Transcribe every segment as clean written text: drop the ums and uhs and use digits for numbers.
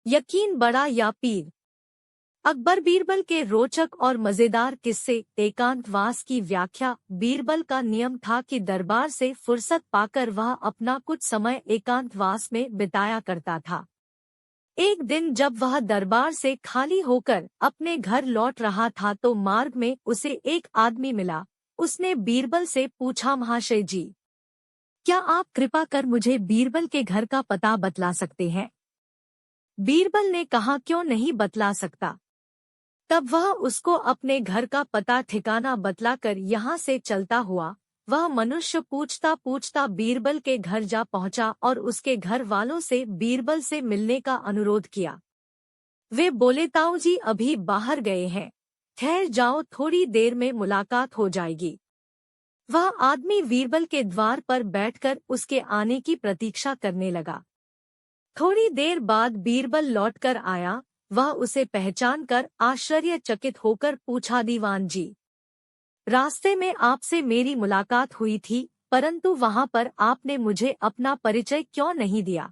यकीन बड़ा या पीर। अकबर बीरबल के रोचक और मजेदार किस्से। एकांतवास की व्याख्या। बीरबल का नियम था कि दरबार से फुर्सत पाकर वह अपना कुछ समय एकांतवास में बिताया करता था। एक दिन जब वह दरबार से खाली होकर अपने घर लौट रहा था तो मार्ग में उसे एक आदमी मिला। उसने बीरबल से पूछा, महाशय जी, क्या आप कृपा कर मुझे बीरबल के घर का पता बतला सकते हैं? बीरबल ने कहा, क्यों नहीं बतला सकता। तब वह उसको अपने घर का पता ठिकाना बतलाकर यहाँ से चलता हुआ वह मनुष्य पूछता पूछता बीरबल के घर जा पहुँचा और उसके घर वालों से बीरबल से मिलने का अनुरोध किया। वे बोले, ताऊ जी अभी बाहर गए हैं, ठहर जाओ, थोड़ी देर में मुलाकात हो जाएगी। वह आदमी बीरबल के द्वार पर बैठकर उसके आने की प्रतीक्षा करने लगा। थोड़ी देर बाद बीरबल लौटकर आया। वह उसे पहचान कर आश्चर्यचकित होकर पूछा, दीवान जी, रास्ते में आपसे मेरी मुलाकात हुई थी, परंतु वहां पर आपने मुझे अपना परिचय क्यों नहीं दिया?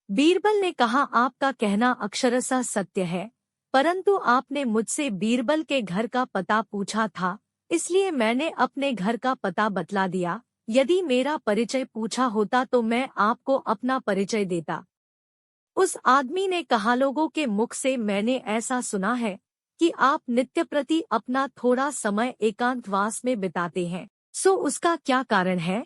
बीरबल ने कहा, आपका कहना अक्षरशः सत्य है, परंतु आपने मुझसे बीरबल के घर का पता पूछा था, इसलिए मैंने अपने घर का पता बतला दिया। यदि मेरा परिचय पूछा होता तो मैं आपको अपना परिचय देता। उस आदमी ने कहा, लोगों के मुख से मैंने ऐसा सुना है कि आप नित्य प्रति अपना थोड़ा समय एकांतवास में बिताते हैं, सो उसका क्या कारण है?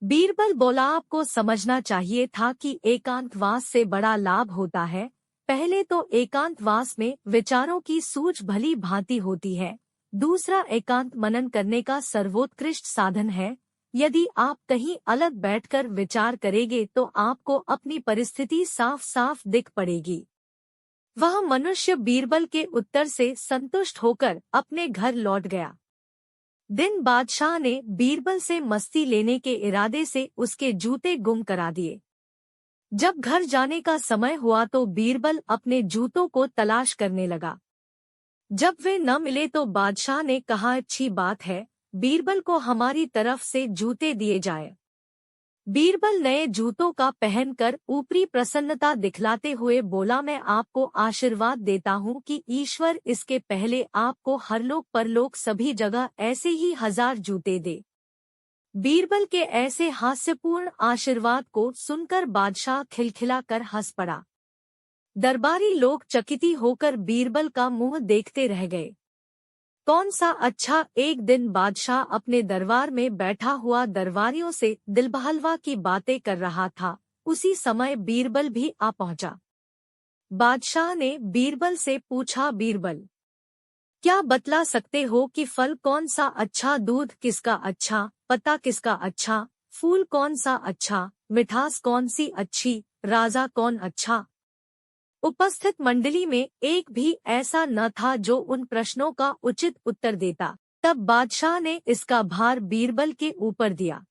बीरबल बोला, आपको समझना चाहिए था कि एकांतवास से बड़ा लाभ होता है। पहले तो एकांतवास में विचारों की सूझ भली भांति होती है। दूसरा, एकांत मनन करने का सर्वोत्कृष्ट साधन है। यदि आप कहीं अलग बैठकर विचार करेंगे तो आपको अपनी परिस्थिति साफ साफ दिख पड़ेगी। वह मनुष्य बीरबल के उत्तर से संतुष्ट होकर अपने घर लौट गया। दिन बादशाह ने बीरबल से मस्ती लेने के इरादे से उसके जूते गुम करा दिए। जब घर जाने का समय हुआ तो बीरबल अपने जूतों को तलाश करने लगा। जब वे न मिले तो बादशाह ने कहा, अच्छी बात है, बीरबल को हमारी तरफ से जूते दिए जाए। बीरबल नए जूतों का पहनकर ऊपरी प्रसन्नता दिखलाते हुए बोला, मैं आपको आशीर्वाद देता हूँ कि ईश्वर इसके पहले आपको हरलोक परलोक सभी जगह ऐसे ही 1000 जूते दे। बीरबल के ऐसे हास्यपूर्ण आशीर्वाद को सुनकर बादशाह खिलखिला कर हंस पड़ा। दरबारी लोग चकित होकर बीरबल का मुंह देखते रह गए। कौन सा अच्छा। एक दिन बादशाह अपने दरबार में बैठा हुआ दरबारियों से दिलबहलवा की बातें कर रहा था। उसी समय बीरबल भी आ पहुंचा। बादशाह ने बीरबल से पूछा, बीरबल, क्या बतला सकते हो कि फल कौन सा अच्छा, दूध किसका अच्छा, पत्ता किसका अच्छा, फूल कौन सा अच्छा, मिठास कौन सी अच्छी, राजा कौन अच्छा? उपस्थित मंडली में एक भी ऐसा न था जो उन प्रश्नों का उचित उत्तर देता। तब बादशाह ने इसका भार बीरबल के ऊपर दिया।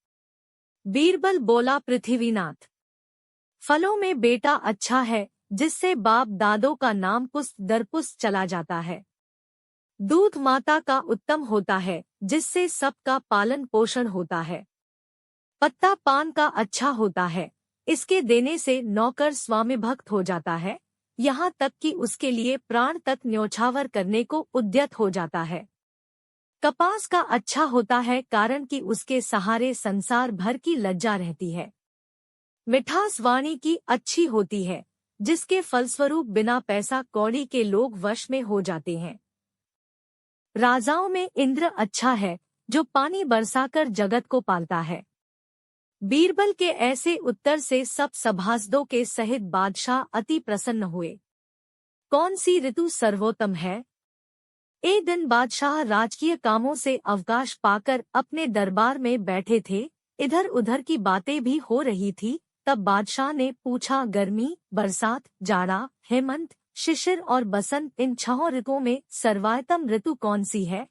बीरबल बोला, पृथ्वीनाथ, फलों में बेटा अच्छा है जिससे बाप दादों का नाम पुस्त दर पुस्त चला जाता है। दूध माता का उत्तम होता है जिससे सबका पालन पोषण होता है। पत्ता पान का अच्छा होता है, इसके देने से नौकर स्वामी भक्त हो जाता है, यहाँ तक कि उसके लिए प्राण तक न्योछावर करने को उद्यत हो जाता है। कपास का अच्छा होता है कारण कि उसके सहारे संसार भर की लज्जा रहती है। मिठास वाणी की अच्छी होती है जिसके फलस्वरूप बिना पैसा कौड़ी के लोग वश में हो जाते हैं। राजाओं में इंद्र अच्छा है जो पानी बरसाकर जगत को पालता है। बीरबल के ऐसे उत्तर से सब सभासदों के सहित बादशाह अति प्रसन्न हुए। कौन सी ऋतु सर्वोत्तम है? एक दिन बादशाह राजकीय कामों से अवकाश पाकर अपने दरबार में बैठे थे। इधर उधर की बातें भी हो रही थी। तब बादशाह ने पूछा, गर्मी, बरसात, जाड़ा, हेमंत, शिशिर और बसंत, इन 6 ऋतुओं में सर्वोत्तम ऋतु कौन सी है?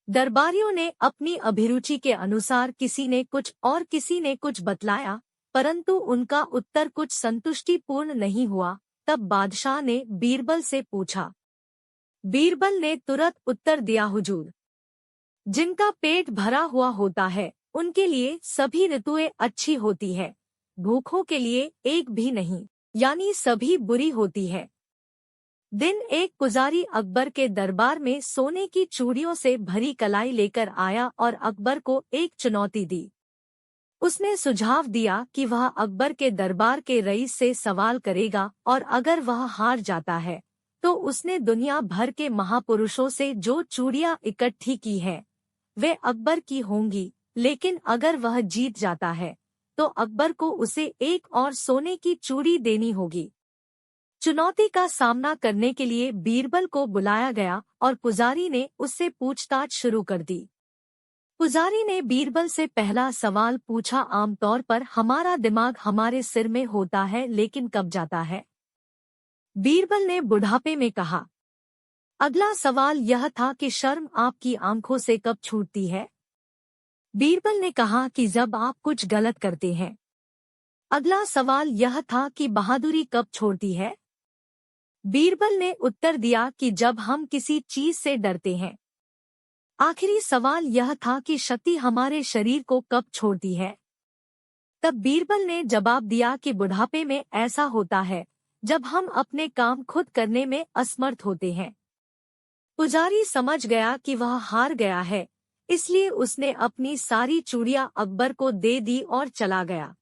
दरबारियों ने अपनी अभिरुचि के अनुसार किसी ने कुछ और किसी ने कुछ बतलाया, परंतु उनका उत्तर कुछ संतुष्टिपूर्ण नहीं हुआ। तब बादशाह ने बीरबल से पूछा। बीरबल ने तुरंत उत्तर दिया, हुजूर, जिनका पेट भरा हुआ होता है उनके लिए सभी ऋतुएं अच्छी होती है, भूखों के लिए एक भी नहीं। यानी सभी बुरी होती है। दिन एक पुजारी अकबर के दरबार में सोने की चूड़ियों से भरी कलाई लेकर आया और अकबर को एक चुनौती दी। उसने सुझाव दिया कि वह अकबर के दरबार के रईस से सवाल करेगा और अगर वह हार जाता है तो उसने दुनिया भर के महापुरुषों से जो चूड़ियां इकट्ठी की है वे अकबर की होंगी, लेकिन अगर वह जीत जाता है तो अकबर को उसे एक और सोने की चूड़ी देनी होगी। चुनौती का सामना करने के लिए बीरबल को बुलाया गया और पुजारी ने उससे पूछताछ शुरू कर दी। पुजारी ने बीरबल से पहला सवाल पूछा, आमतौर पर हमारा दिमाग हमारे सिर में होता है लेकिन कब जाता है? बीरबल ने बुढ़ापे में कहा। अगला सवाल यह था कि शर्म आपकी आंखों से कब छूटती है? बीरबल ने कहा कि जब आप कुछ गलत करते हैं। अगला सवाल यह था कि बहादुरी कब छोड़ती है? बीरबल ने उत्तर दिया कि जब हम किसी चीज से डरते हैं। आखिरी सवाल यह था कि शक्ति हमारे शरीर को कब छोड़ती है? तब बीरबल ने जवाब दिया कि बुढ़ापे में ऐसा होता है जब हम अपने काम खुद करने में असमर्थ होते हैं। पुजारी समझ गया कि वह हार गया है, इसलिए उसने अपनी सारी चूड़ियां अकबर को दे दी और चला गया।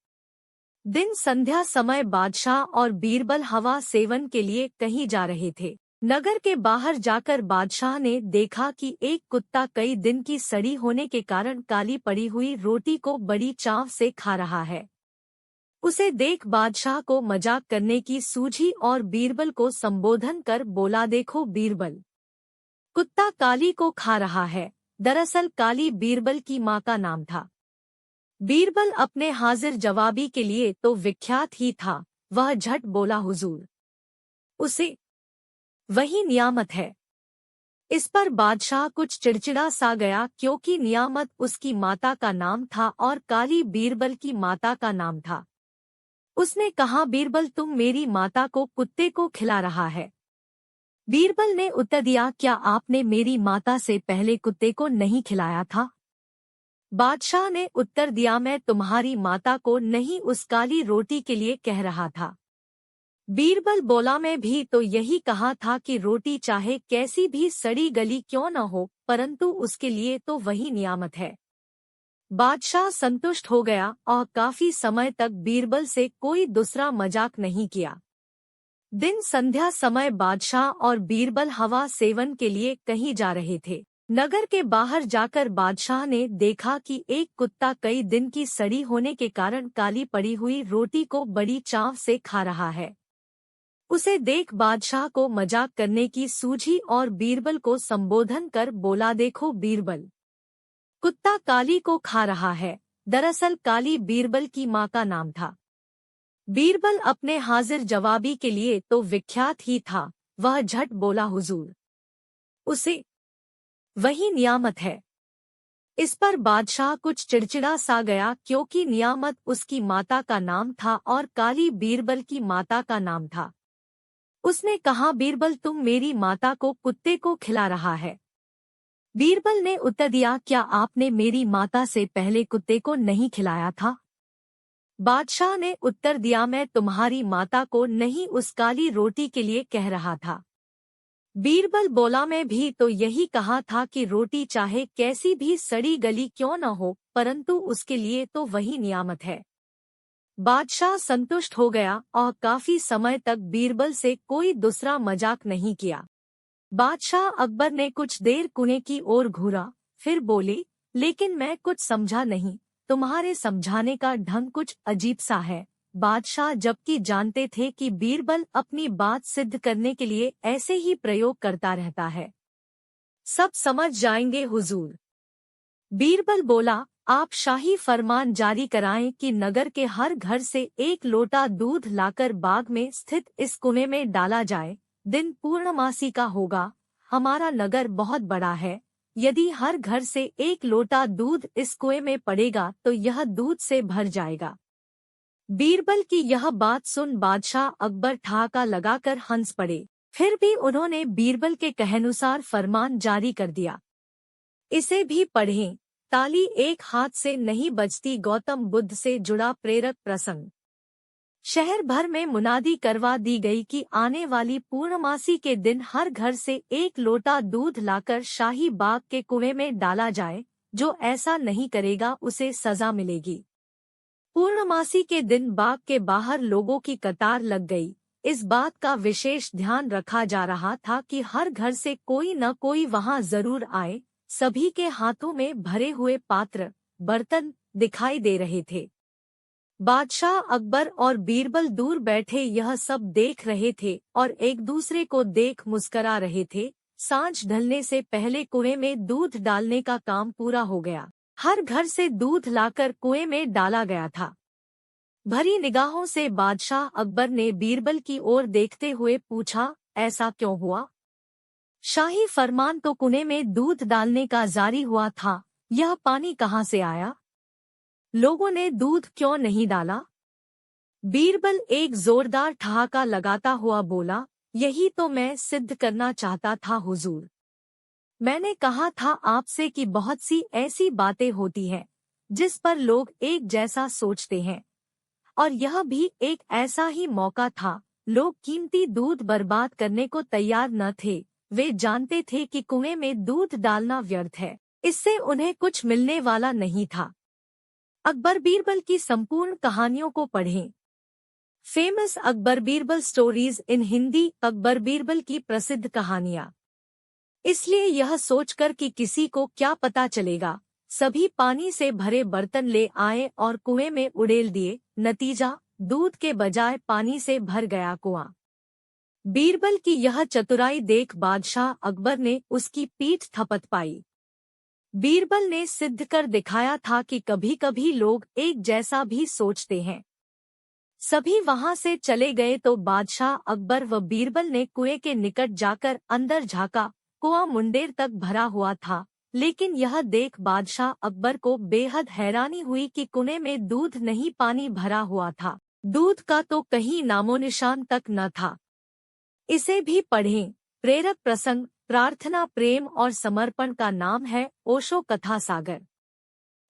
दिन संध्या समय बादशाह और बीरबल हवा सेवन के लिए कहीं जा रहे थे। नगर के बाहर जाकर बादशाह ने देखा कि एक कुत्ता कई दिन की सड़ी होने के कारण काली पड़ी हुई रोटी को बड़ी चाव से खा रहा है। उसे देख बादशाह को मजाक करने की सूझी और बीरबल को संबोधन कर बोला, देखो बीरबल, कुत्ता काली को खा रहा है। दरअसल काली बीरबल की माँ का नाम था। बीरबल अपने हाजिर जवाबी के लिए तो विख्यात ही था। वह झट बोला, हुजूर, उसे वही नियामत है। इस पर बादशाह कुछ चिड़चिड़ा सा गया क्योंकि नियामत उसकी माता का नाम था और काली बीरबल की माता का नाम था। उसने कहा, बीरबल तुम मेरी माता को कुत्ते को खिला रहा है। बीरबल ने उत्तर दिया, क्या आपने मेरी माता से पहले कुत्ते को नहीं खिलाया था? बादशाह ने उत्तर दिया, मैं तुम्हारी माता को नहीं उस काली रोटी के लिए कह रहा था। बीरबल बोला, मैं भी तो यही कहा था कि रोटी चाहे कैसी भी सड़ी गली क्यों न हो, परंतु उसके लिए तो वही नियामत है। बादशाह संतुष्ट हो गया और काफी समय तक बीरबल से कोई दूसरा मजाक नहीं किया। दिन संध्या समय बादशाह और बीरबल हवा सेवन के लिए कहीं जा रहे थे। नगर के बाहर जाकर बादशाह ने देखा कि एक कुत्ता कई दिन की सड़ी होने के कारण काली पड़ी हुई रोटी को बड़ी चाव से खा रहा है। उसे देख बादशाह को मजाक करने की सूझी और बीरबल को संबोधन कर बोला, देखो बीरबल, कुत्ता काली को खा रहा है। दरअसल काली बीरबल की माँ का नाम था। बीरबल अपने हाजिर जवाबी के लिए तो विख्यात ही था। वह झट बोला, हुजूर, उसे वही नियामत है। इस पर बादशाह कुछ चिड़चिड़ा सा गया क्योंकि नियामत उसकी माता का नाम था और काली बीरबल की माता का नाम था। उसने कहा, बीरबल तुम मेरी माता को कुत्ते को खिला रहा है। बीरबल ने उत्तर दिया, क्या आपने मेरी माता से पहले कुत्ते को नहीं खिलाया था? बादशाह ने उत्तर दिया, मैं तुम्हारी माता को नहीं उस काली रोटी के लिए कह रहा था। बीरबल बोला, मैं भी तो यही कहा था कि रोटी चाहे कैसी भी सड़ी गली क्यों न हो, परंतु उसके लिए तो वही नियामत है। बादशाह संतुष्ट हो गया और काफी समय तक बीरबल से कोई दूसरा मजाक नहीं किया। बादशाह अकबर ने कुछ देर कुएं की ओर घूरा, फिर बोले, लेकिन मैं कुछ समझा नहीं, तुम्हारे समझाने का ढंग कुछ अजीब सा है। बादशाह जबकि जानते थे कि बीरबल अपनी बात सिद्ध करने के लिए ऐसे ही प्रयोग करता रहता है। सब समझ जाएंगे हुजूर। बीरबल बोला, आप शाही फरमान जारी कराएं कि नगर के हर घर से एक लोटा दूध लाकर बाग में स्थित इस कुएं में डाला जाए। दिन पूर्णमासी का होगा। हमारा नगर बहुत बड़ा है। यदि हर घर से एक लोटा दूध इस कुएं में पड़ेगा तो यह दूध से भर जाएगा। बीरबल की यह बात सुन बादशाह अकबर ठहाका लगाकर हंस पड़े। फिर भी उन्होंने बीरबल के कहनुसार फरमान जारी कर दिया। इसे भी पढ़ें। ताली एक हाथ से नहीं बजती, गौतम बुद्ध से जुड़ा प्रेरक प्रसंग। शहर भर में मुनादी करवा दी गई कि आने वाली पूर्णमासी के दिन हर घर से एक लोटा दूध लाकर शाही बाग के कुएं में डाला जाए। जो ऐसा नहीं करेगा उसे सजा मिलेगी। पूर्णमासी के दिन बाग के बाहर लोगों की कतार लग गई। इस बात का विशेष ध्यान रखा जा रहा था कि हर घर से कोई न कोई वहां जरूर आए। सभी के हाथों में भरे हुए पात्र, बर्तन दिखाई दे रहे थे। बादशाह अकबर और बीरबल दूर बैठे यह सब देख रहे थे और एक दूसरे को देख मुस्करा रहे थे। सांझ ढलने से पहले कुएं में दूध डालने का काम पूरा हो गया। हर घर से दूध लाकर कुएं में डाला गया था। भरी निगाहों से बादशाह अकबर ने बीरबल की ओर देखते हुए पूछा, ऐसा क्यों हुआ? शाही फरमान तो कुएं में दूध डालने का जारी हुआ था, यह पानी कहाँ से आया? लोगों ने दूध क्यों नहीं डाला? बीरबल एक जोरदार ठहाका लगाता हुआ बोला, यही तो मैं सिद्ध करना चाहता था हुजूर। मैंने कहा था आपसे कि बहुत सी ऐसी बातें होती हैं जिस पर लोग एक जैसा सोचते हैं, और यह भी एक ऐसा ही मौका था। लोग कीमती दूध बर्बाद करने को तैयार न थे। वे जानते थे कि कुएं में दूध डालना व्यर्थ है, इससे उन्हें कुछ मिलने वाला नहीं था। अकबर बीरबल की संपूर्ण कहानियों को पढ़ें। Famous Akbar Birbal stories in Hindi. Akbar Birbal की प्रसिद्ध कहानियां। इसलिए यह सोचकर कि किसी को क्या पता चलेगा, सभी पानी से भरे बर्तन ले आए और कुएं में उड़ेल दिए। नतीजा, दूध के बजाय पानी से भर गया कुआं। बीरबल की यह चतुराई देख बादशाह अकबर ने उसकी पीठ थपथ पाई। बीरबल ने सिद्ध कर दिखाया था कि कभी कभी लोग एक जैसा भी सोचते हैं। सभी वहां से चले गए तो बादशाह अकबर व बीरबल ने कुएं के निकट जाकर अंदर झांका। कुआं मुंडेर तक भरा हुआ था, लेकिन यह देख बादशाह अकबर को बेहद हैरानी हुई कि कुएं में दूध नहीं, पानी भरा हुआ था। दूध का तो कहीं नामोनिशान तक न था। इसे भी पढ़ें। प्रेरक प्रसंग, प्रार्थना, प्रेम और समर्पण का नाम है ओशो कथा सागर।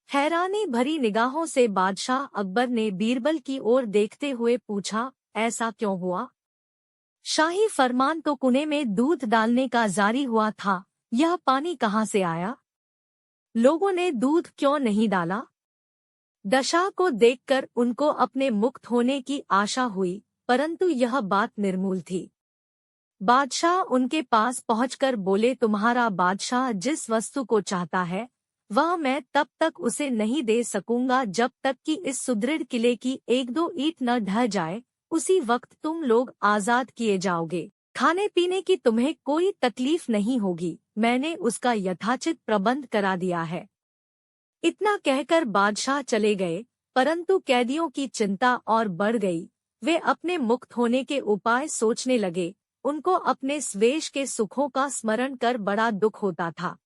हैरानी भरी निगाहों से बादशाह अकबर ने बीरबल की ओर देखते हुए पूछा, ऐसा क्यों हुआ? शाही फरमान तो कुएं में दूध डालने का जारी हुआ था, यह पानी कहाँ से आया? लोगों ने दूध क्यों नहीं डाला? दशा को देखकर उनको अपने मुक्त होने की आशा हुई, परंतु यह बात निर्मूल थी। बादशाह उनके पास पहुंचकर बोले, तुम्हारा बादशाह जिस वस्तु को चाहता है वह मैं तब तक उसे नहीं दे सकूंगा जब तक कि इस सुदृढ़ किले की एक दो ईंट न ढह जाए। उसी वक्त तुम लोग आजाद किए जाओगे। खाने पीने की तुम्हें कोई तकलीफ नहीं होगी। मैंने उसका यथाचित प्रबंध करा दिया है। इतना कहकर बादशाह चले गए, परंतु कैदियों की चिंता और बढ़ गई। वे अपने मुक्त होने के उपाय सोचने लगे। उनको अपने स्वेश के सुखों का स्मरण कर बड़ा दुख होता था।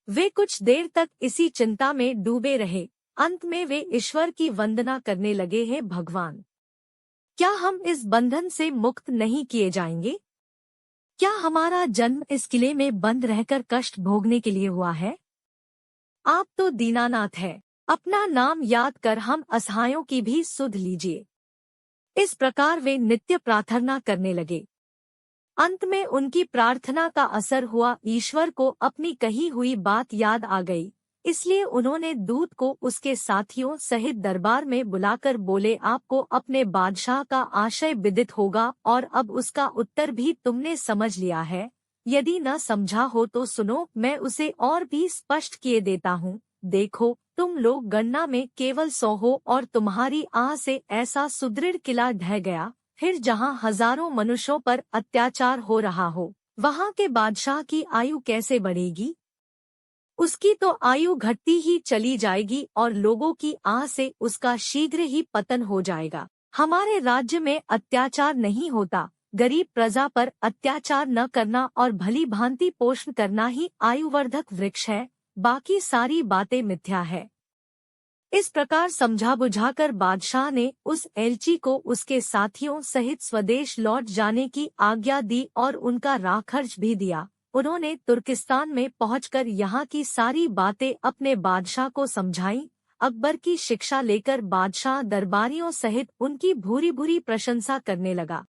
वे कुछ देर तक इसी चिंता में डूबे रहे। अंत में वे ईश्वर की वंदना करने लगे, हैं भगवान, क्या हम इस बंधन से मुक्त नहीं किए जाएंगे? क्या हमारा जन्म इस किले में बंद रहकर कष्ट भोगने के लिए हुआ है? आप तो दीनानाथ है, अपना नाम याद कर हम असहायों की भी सुध लीजिए। इस प्रकार वे नित्य प्रार्थना करने लगे। अंत में उनकी प्रार्थना का असर हुआ। ईश्वर को अपनी कही हुई बात याद आ गई, इसलिए उन्होंने दूत को उसके साथियों सहित दरबार में बुलाकर बोले, आपको अपने बादशाह का आशय विदित होगा और अब उसका उत्तर भी तुमने समझ लिया है। यदि न समझा हो तो सुनो, मैं उसे और भी स्पष्ट किए देता हूँ। देखो, तुम लोग गणना में केवल 100 हो और तुम्हारी आह से ऐसा सुदृढ़ किला ढह गया। फिर जहाँ हजारों मनुष्यों पर अत्याचार हो रहा हो, वहाँ के बादशाह की आयु कैसे बढ़ेगी? उसकी तो आयु घटती ही चली जाएगी और लोगों की आह से उसका शीघ्र ही पतन हो जाएगा। हमारे राज्य में अत्याचार नहीं होता। गरीब प्रजा पर अत्याचार न करना और भली भांति पोषण करना ही आयुवर्धक वृक्ष है। बाकी सारी बातें मिथ्या है। इस प्रकार समझा बुझाकर बादशाह ने उस एलची को उसके साथियों सहित स्वदेश लौट जाने की आज्ञा दी और उनका राह खर्च भी दिया। उन्होंने तुर्किस्तान में पहुंचकर यहाँ की सारी बातें अपने बादशाह को समझाईं। अकबर की शिक्षा लेकर बादशाह दरबारियों सहित उनकी भूरी भूरी प्रशंसा करने लगा।